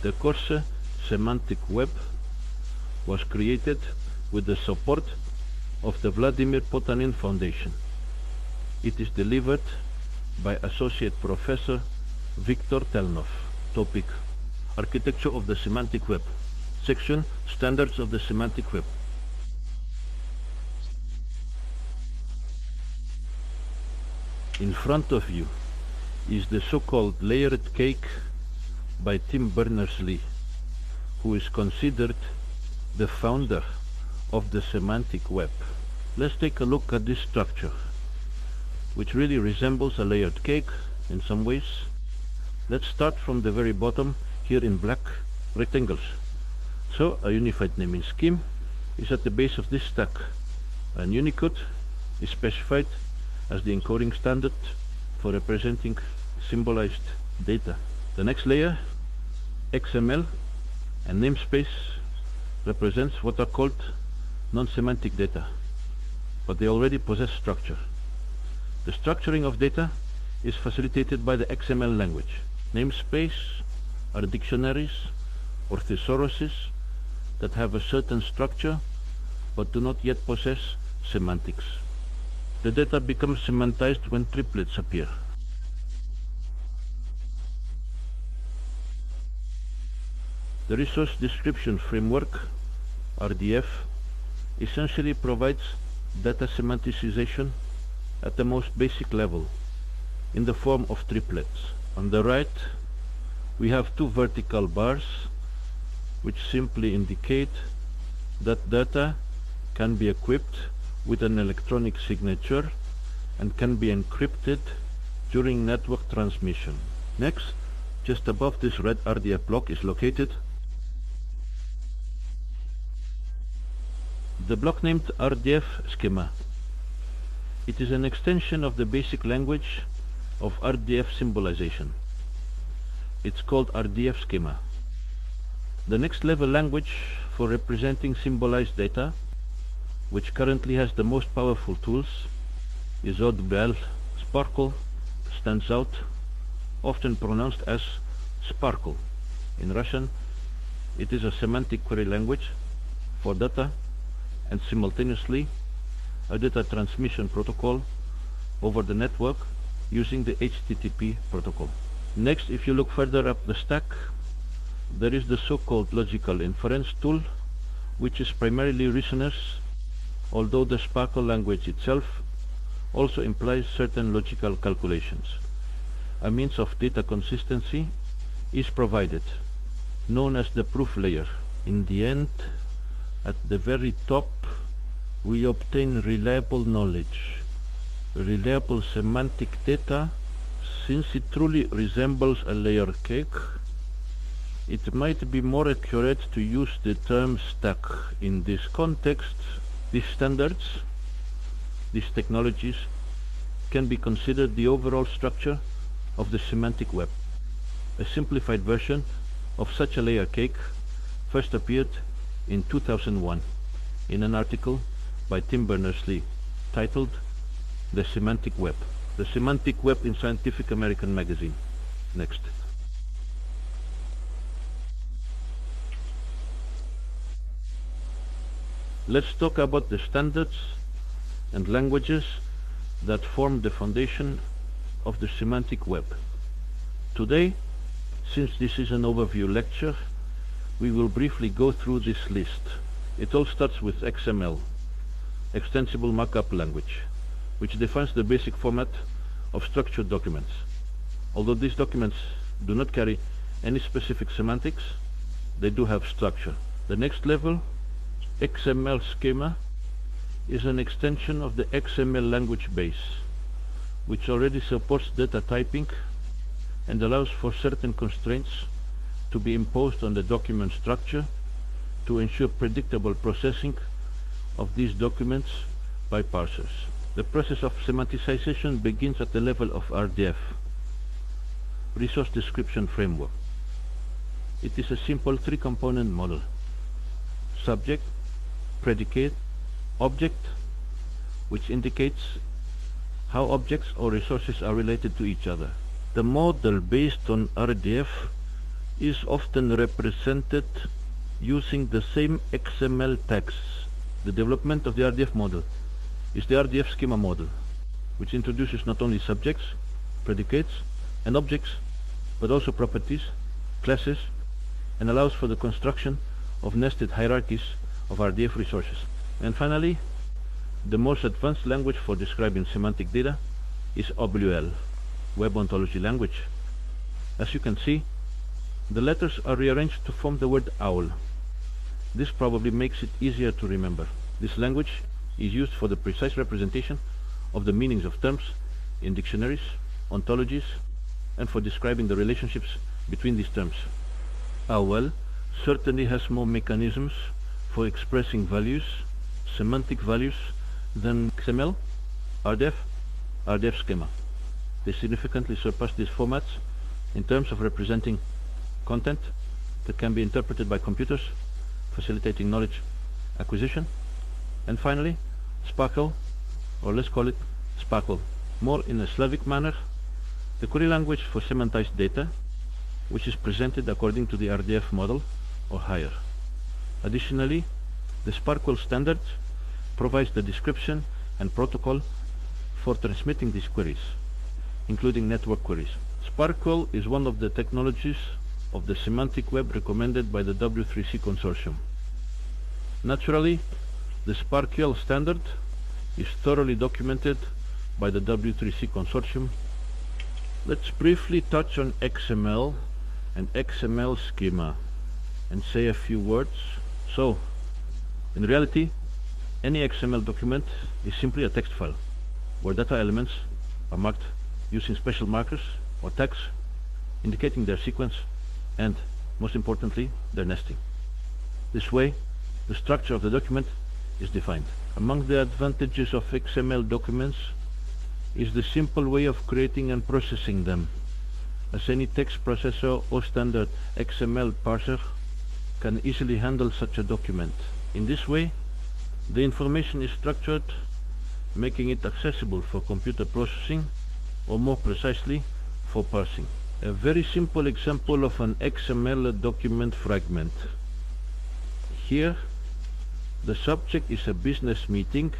The course Semantic Web was created with the support of the Vladimir Putin Foundation. It is delivered by Associate Professor Viktor. Topic: Architecture of the Semantic Web. Section: Standards of the Semantic Web. In front of you is the so-called layered cake by Tim Berners-Lee, who is considered the founder of the semantic web. Let's take a look at this structure, which really resembles a layered cake in some ways. Let's start from the very bottom, here in black rectangles. So a unified naming scheme is at the base of this stack, and Unicode is specified as the encoding standard for representing symbolized data. The next layer, XML and namespace, represents what are called non-semantic data, but they already possess structure. The structuring of data is facilitated by the XML language. Namespace are dictionaries or thesauruses that have a certain structure but do not yet possess semantics. The data becomes semantized when triplets appear. The Resource Description Framework, RDF, essentially provides data semanticization at the most basic level in the form of triplets. On the right, we have two vertical bars which simply indicate that data can be equipped with an electronic signature and can be encrypted during network transmission. Next, just above this red RDF block is located the block named RDF schema. It is an extension of the basic language of RDF symbolization. It's called RDF schema. The next level language for representing symbolized data, which currently has the most powerful tools, is ODBL. Sparkle stands out, often pronounced as sparkle. In Russian, it is a semantic query language for data and simultaneously a data transmission protocol over the network using the HTTP protocol. Next, if you look further up the stack, there is the so-called logical inference tool, which is primarily reasoners, although the Sparkle language itself also implies certain logical calculations. A means of data consistency is provided, known as the proof layer. In the end, at the very top, we obtain reliable knowledge, reliable semantic data. Since it truly resembles a layer cake, it might be more accurate to use the term stack. In this context, these standards, these technologies, can be considered the overall structure of the semantic web. A simplified version of such a layer cake first appeared in 2001 in an article by Tim Berners-Lee titled The Semantic Web. The Semantic Web in Scientific American Magazine. Next. Let's talk about the standards and languages that form the foundation of the semantic web. Today, since this is an overview lecture, we will briefly go through this list. It all starts with XML, Extensible Markup Language, which defines the basic format of structured documents. Although these documents do not carry any specific semantics, they do have structure. The next level, XML schema, is an extension of the XML language base, which already supports data typing and allows for certain constraints to be imposed on the document structure to ensure predictable processing of these documents by parsers. The process of semanticization begins at the level of RDF, Resource Description Framework. It is a simple three-component model: subject, predicate, object, which indicates how objects or resources are related to each other. The model based on RDF is often represented using the same XML tags. The development of the RDF model is the RDF schema model, which introduces not only subjects, predicates, and objects, but also properties, classes, and allows for the construction of nested hierarchies of RDF resources. And finally, the most advanced language for describing semantic data is WL, Web Ontology Language. As you can see, the letters are rearranged to form the word owl. This probably makes it easier to remember. This language is used for the precise representation of the meanings of terms in dictionaries, ontologies, and for describing the relationships between these terms. OWL certainly has more mechanisms for expressing values, semantic values, than XML, RDF, RDF schema. They significantly surpass these formats in terms of representing content that can be interpreted by computers, facilitating knowledge acquisition. And finally, Sparkle, or let's call it Sparkle, more in a Slavic manner, the query language for semantized data, which is presented according to the RDF model or higher. Additionally, the Sparkle standard provides the description and protocol for transmitting these queries, including network queries. Sparkle is one of the technologies of the semantic web recommended by the W3C consortium. Naturally, the Sparkle standard is thoroughly documented by the W3C consortium. Let's briefly touch on XML and XML schema and say a few words. So, in reality, any XML document is simply a text file where data elements are marked using special markers or tags indicating their sequence and, most importantly, their nesting. This way, the structure of the document is defined. Among the advantages of XML documents is the simple way of creating and processing them, as any text processor or standard XML parser can easily handle such a document. In this way, the information is structured, making it accessible for computer processing, or more precisely, for parsing. A very simple example of an XML document fragment. Here, the subject is a business meeting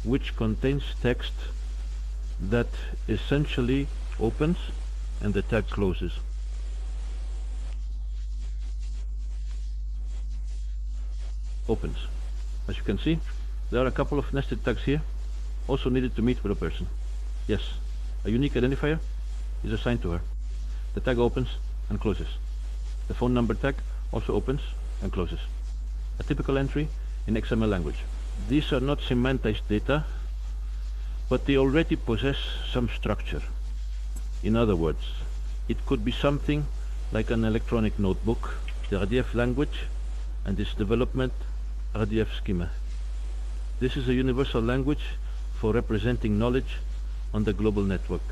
which contains text that essentially opens and the tag closes. Opens. As you can see, there are a couple of nested tags here, also needed to meet with a person. Yes, a unique identifier is assigned to her. The tag opens and closes. The phone number tag also opens and closes. A typical entry in XML language. These are not semantized data, but they already possess some structure. In other words, it could be something like an electronic notebook, the RDF language, and its development, RDF schema. This is a universal language for representing knowledge on the global network.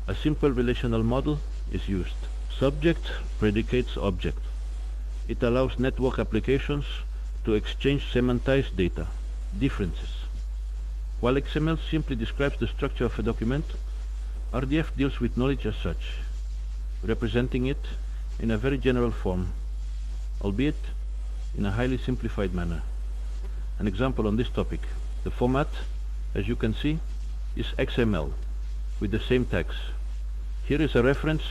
A simple relational model is used. Subject predicates object. It allows network applications to exchange semantized data. Differences. While XML simply describes the structure of a document, RDF deals with knowledge as such, representing it in a very general form, albeit in a highly simplified manner. An example on this topic. The format, as you can see, is XML with the same tags. Here is a reference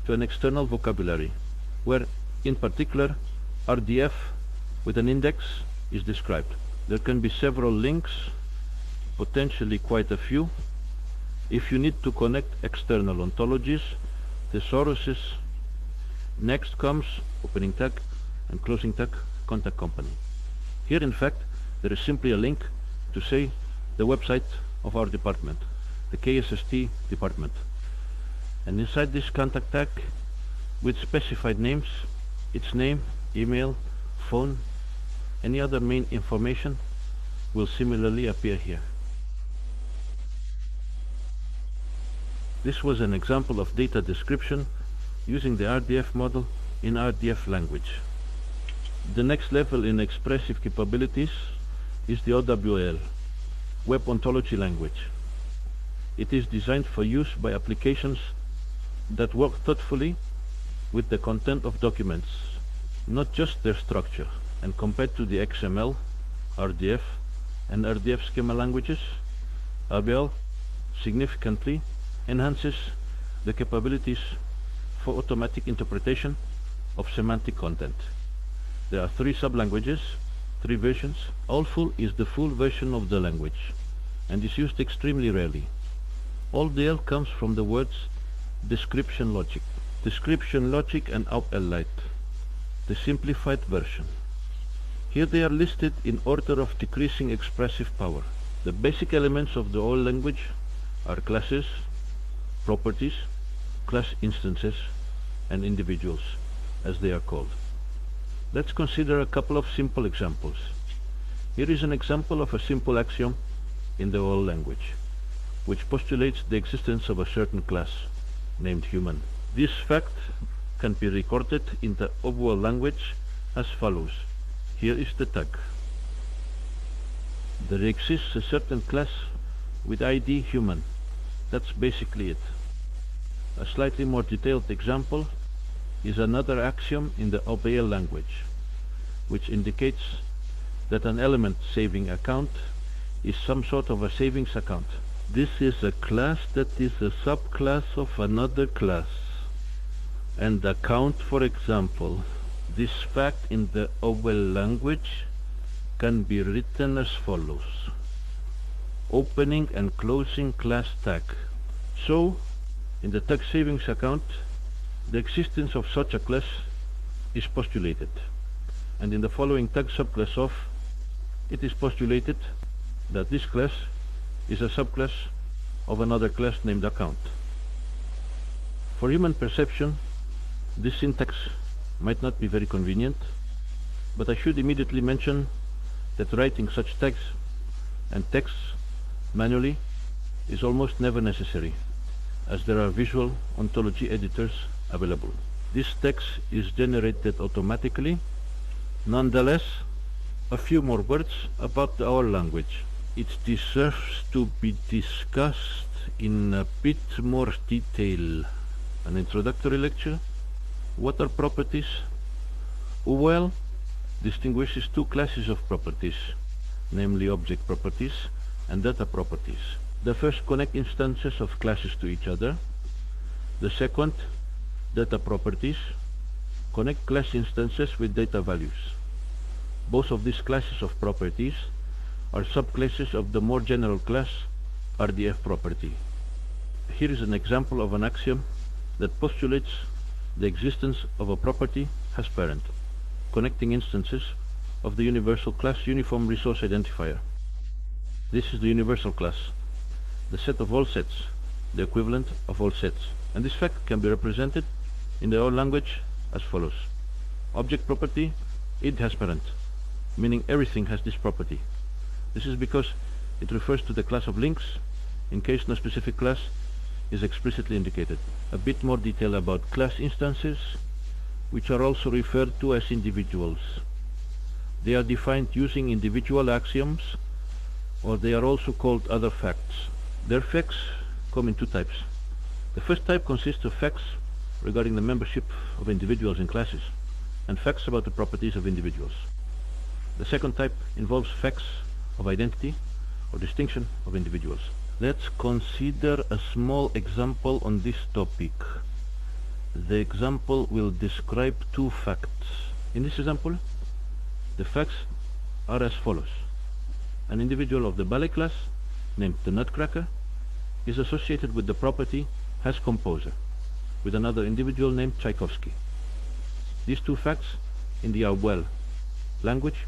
to an external vocabulary, where, in particular, RDF with an index is described. There can be several links, potentially quite a few. If you need to connect external ontologies, thesauruses, next comes opening tag and closing tag, contact company. Here, in fact, there is simply a link to say the website of our department, the KSST department. And inside this contact tag, with specified names, its name, email, phone, any other main information will similarly appear here. This was an example of data description using the RDF model in RDF language. The next level in expressive capabilities is the OWL, Web Ontology Language. It is designed for use by applications that work thoughtfully with the content of documents, not just their structure. And compared to the XML, RDF, and RDF schema languages, RBL significantly enhances the capabilities for automatic interpretation of semantic content. There are 3 sub-languages, 3 versions. Allfull is the full version of the language and is used extremely rarely. AllDL comes from the words description logic. Description logic and OutLite, the simplified version. Here they are listed in order of decreasing expressive power. The basic elements of the All language are classes, properties, class instances, and individuals, as they are called. Let's consider a couple of simple examples. Here is an example of a simple axiom in the All language, which postulates the existence of a certain class named human. This fact can be recorded in the OWL language as follows. Here is the tag. There exists a certain class with ID human. That's basically it. A slightly more detailed example is another axiom in the OBL language, which indicates that an element saving account is some sort of a savings account. This is a class that is a subclass of another class. And account, for example, this fact in the OWL language can be written as follows. Opening and closing class tag. So, in the tag savings account, the existence of such a class is postulated. And in the following tag subclass of, it is postulated that this class is a subclass of another class named account. For human perception, this syntax might not be very convenient, but I should immediately mention that writing such tags and texts manually is almost never necessary, as there are visual ontology editors available. This text is generated automatically. Nonetheless, a few more words about our language. It deserves to be discussed in a bit more detail. An introductory lecture. What are properties? OWL distinguishes 2 classes of properties, namely object properties and data properties. The first connect instances of classes to each other. The second, data properties, connect class instances with data values. Both of these classes of properties are subclasses of the more general class RDF property. Here is an example of an axiom that postulates the existence of a property as parent, connecting instances of the universal class uniform resource identifier. This is the universal class, the set of all sets, the equivalent of all sets. And this fact can be represented in the OWL language as follows. Object property, id has parent, meaning everything has this property. This is because it refers to the class of links in case no specific class is explicitly indicated. A bit more detail about class instances, which are also referred to as individuals. They are defined using individual axioms, or they are also called other facts. Their facts come in 2 types. The first type consists of facts regarding the membership of individuals in classes, and facts about the properties of individuals. The second type involves facts of identity or distinction of individuals. Let's consider a small example on this topic. The example will describe 2 facts. In this example, the facts are as follows. An individual of the ballet class, named the Nutcracker, is associated with the property as composer, with another individual named Tchaikovsky. These 2 facts in the OWL language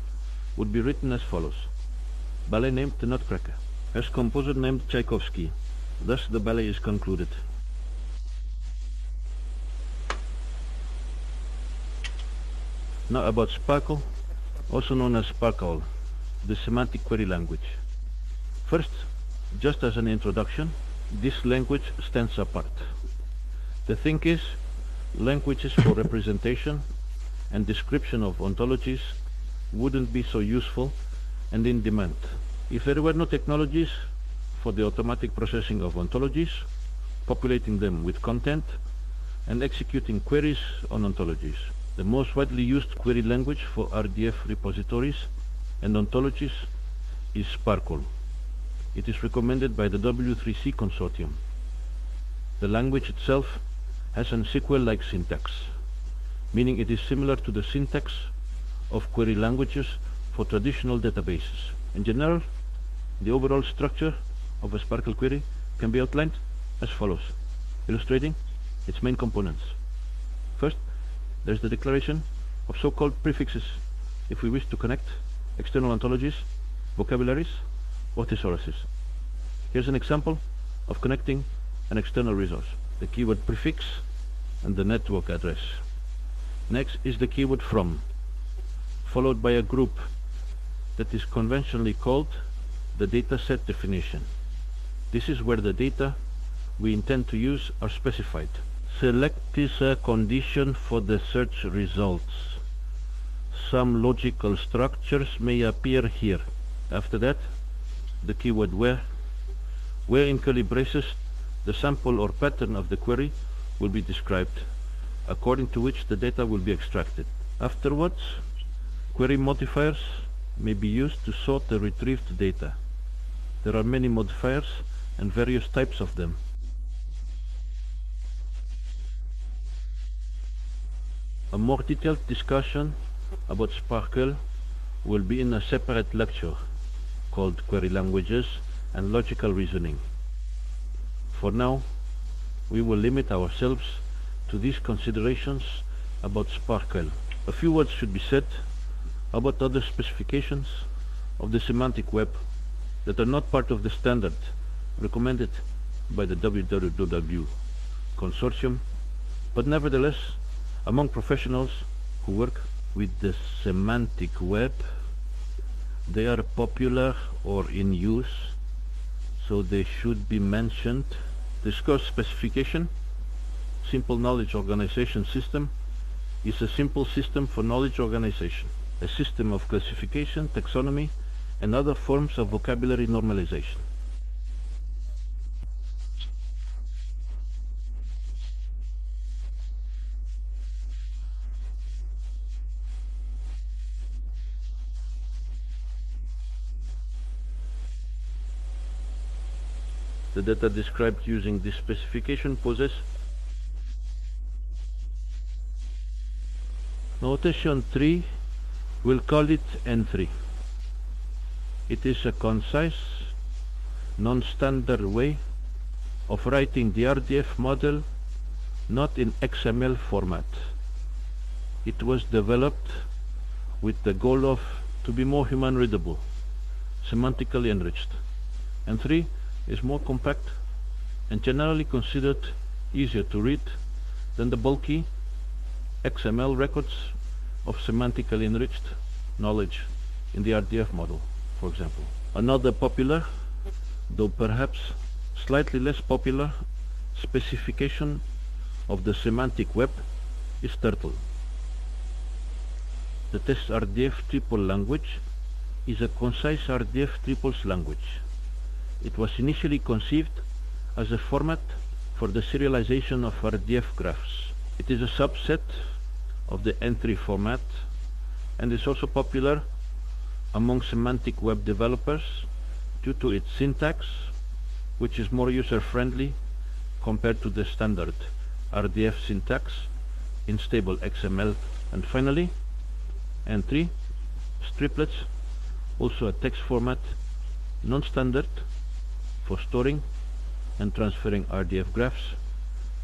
would be written as follows. Ballet named the Nutcracker, as composer named Tchaikovsky. Thus the ballet is concluded. Now about Sparkle, also known as Sparkle, the semantic query language. First, just as an introduction, this language stands apart. The thing is, languages for representation and description of ontologies wouldn't be so useful and in demand if there were no technologies for the automatic processing of ontologies, populating them with content, and executing queries on ontologies. The most widely used query language for RDF repositories and ontologies is Sparkle. It is recommended by the W3C consortium. The language itself has an SQL-like syntax, meaning it is similar to the syntax of query languages for traditional databases. In general, the overall structure of a Sparkle query can be outlined as follows, illustrating its main components. First, there is the declaration of so-called prefixes if we wish to connect external ontologies, vocabularies, or thesauruses. Here's an example of connecting an external resource, the keyword prefix and the network address. Next is the keyword from, followed by a group that is conventionally called the dataset definition. This is where the data we intend to use are specified. Select is a condition for the search results. Some logical structures may appear here. After that, the keyword where in curly braces, the sample or pattern of the query will be described, according to which the data will be extracted. Afterwards, query modifiers may be used to sort the retrieved data. There are many modifiers and various types of them. A more detailed discussion about Sparkle will be in a separate lecture called Query Languages and Logical Reasoning. For now, we will limit ourselves to these considerations about Sparkle. A few words should be said about other specifications of the semantic web that are not part of the standard recommended by the WWW consortium, but nevertheless, among professionals who work with the semantic web, they are popular or in use, so they should be mentioned. The SCORS specification, Simple Knowledge Organization System, is a simple system for knowledge organization, a system of classification, taxonomy, and other forms of vocabulary normalization. The data described using this specification poses notation 3, we'll call it N3. It is a concise, non-standard way of writing the RDF model, not in XML format. It was developed with the goal of to be more human readable, semantically enriched. N3 is more compact and generally considered easier to read than the bulky XML records of semantically enriched knowledge in the RDF model, for example. Another popular, though perhaps slightly less popular, specification of the semantic web is Turtle. The test RDF triple language is a concise RDF triples language. It was initially conceived as a format for the serialization of RDF graphs. It is a subset of the N3 format and is also popular among semantic web developers due to its syntax, which is more user-friendly compared to the standard RDF syntax in stable XML. And finally, N3 striplets, also a text format, non-standard for storing and transferring RDF graphs,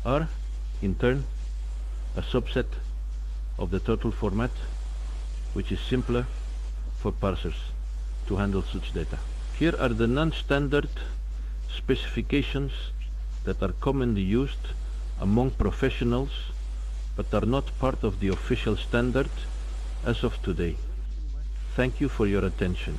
are in turn a subset of the Turtle format, which is simpler for parsers to handle such data. Here are the non-standard specifications that are commonly used among professionals but are not part of the official standard as of today. Thank you for your attention.